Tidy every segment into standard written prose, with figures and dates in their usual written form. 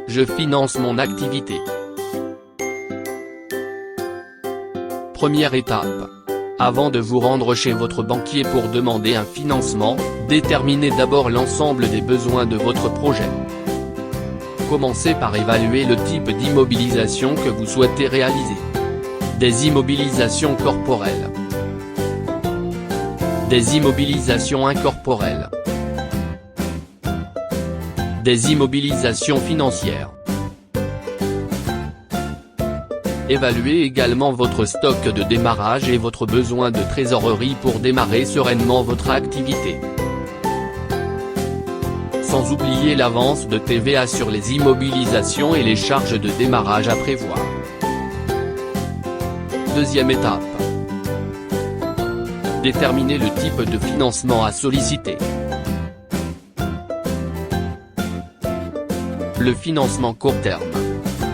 Je finance mon activité. Première étape. Avant de vous rendre chez votre banquier pour demander un financement, déterminez d'abord l'ensemble des besoins de votre projet. Commencez par évaluer le type d'immobilisation que vous souhaitez réaliser. Des immobilisations corporelles. Des immobilisations incorporelles. Des immobilisations financières. Évaluez également votre stock de démarrage et votre besoin de trésorerie pour démarrer sereinement votre activité. Sans oublier l'avance de TVA sur les immobilisations et les charges de démarrage à prévoir. Deuxième étape. Déterminez le type de financement à solliciter. Le financement court terme.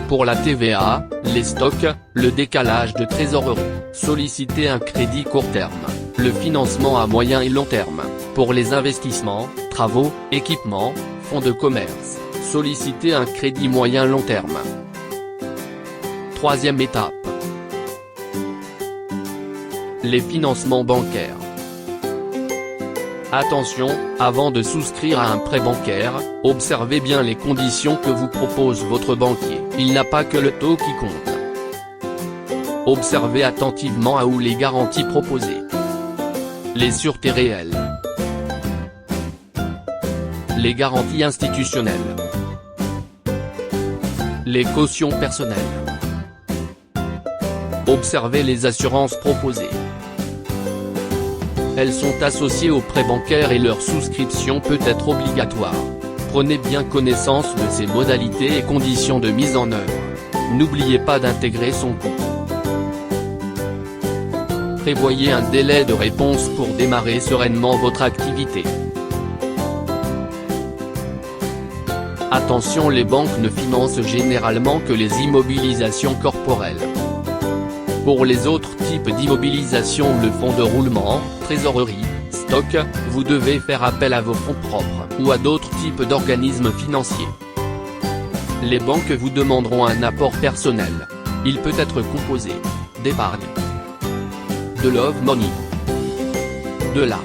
Pour la TVA, les stocks, le décalage de trésorerie, sollicitez un crédit court terme. Le financement à moyen et long terme. Pour les investissements, travaux, équipements, fonds de commerce, sollicitez un crédit moyen-long terme. Troisième étape. Les financements bancaires. Attention, avant de souscrire à un prêt bancaire, observez bien les conditions que vous propose votre banquier. Il n'a pas que le taux qui compte. Observez attentivement à où les garanties proposées. Les sûretés réelles. Les garanties institutionnelles. Les cautions personnelles. Observez les assurances proposées. Elles sont associées au prêt bancaire et leur souscription peut être obligatoire. Prenez bien connaissance de ces modalités et conditions de mise en œuvre. N'oubliez pas d'intégrer son coût. Prévoyez un délai de réponse pour démarrer sereinement votre activité. Attention, les banques ne financent généralement que les immobilisations corporelles. Pour les autres types d'immobilisation, le fonds de roulement, trésorerie, stock, vous devez faire appel à vos fonds propres ou à d'autres types d'organismes financiers. Les banques vous demanderont un apport personnel. Il peut être composé d'épargne, de love money, de l'ARS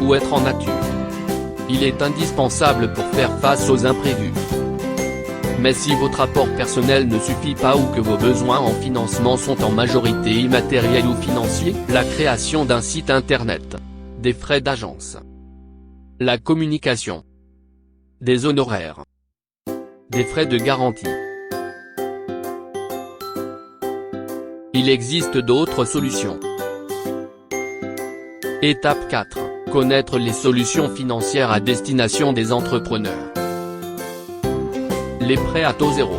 ou être en nature. Il est indispensable pour faire face aux imprévus. Mais si votre apport personnel ne suffit pas ou que vos besoins en financement sont en majorité immatériels ou financiers, la création d'un site internet, des frais d'agence, la communication, des honoraires, des frais de garantie. Il existe d'autres solutions. Étape 4. Connaître les solutions financières à destination des entrepreneurs. Les prêts à taux zéro.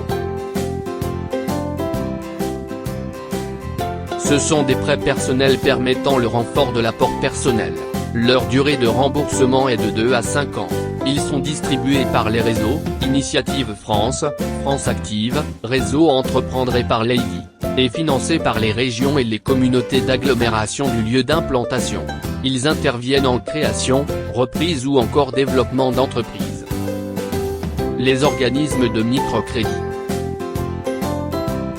Ce sont des prêts personnels permettant le renfort de l'apport personnel. Leur durée de remboursement est de 2 à 5 ans. Ils sont distribués par les réseaux, Initiative France, France Active, Réseau Entreprendre et par l'AIDI, et financés par les régions et les communautés d'agglomération du lieu d'implantation. Ils interviennent en création, reprise ou encore développement d'entreprises. Les organismes de microcrédit.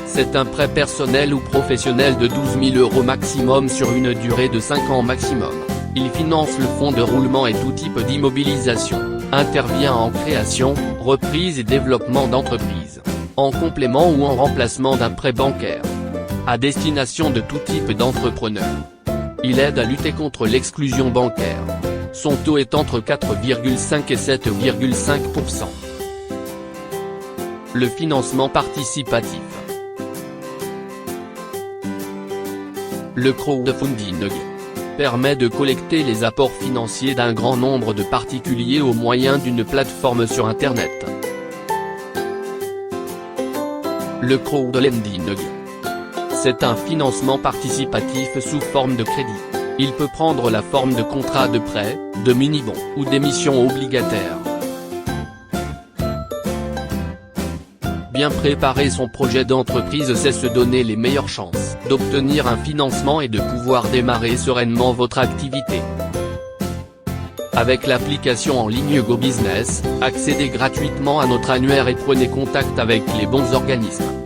C'est un prêt personnel ou professionnel de 12 000 € maximum sur une durée de 5 ans maximum. Il finance le fonds de roulement et tout type d'immobilisation, intervient en création, reprise et développement d'entreprises, en complément ou en remplacement d'un prêt bancaire, à destination de tout type d'entrepreneurs. Il aide à lutter contre l'exclusion bancaire. Son taux est entre 4,5 et 7,5%. Le financement participatif. Le crowdfunding permet de collecter les apports financiers d'un grand nombre de particuliers au moyen d'une plateforme sur Internet. Le crowdlending. C'est un financement participatif sous forme de crédit. Il peut prendre la forme de contrat de prêt, de mini-bons ou d'émissions obligataires. Bien préparer son projet d'entreprise, c'est se donner les meilleures chances d'obtenir un financement et de pouvoir démarrer sereinement votre activité. Avec l'application en ligne GoBusiness, accédez gratuitement à notre annuaire et prenez contact avec les bons organismes.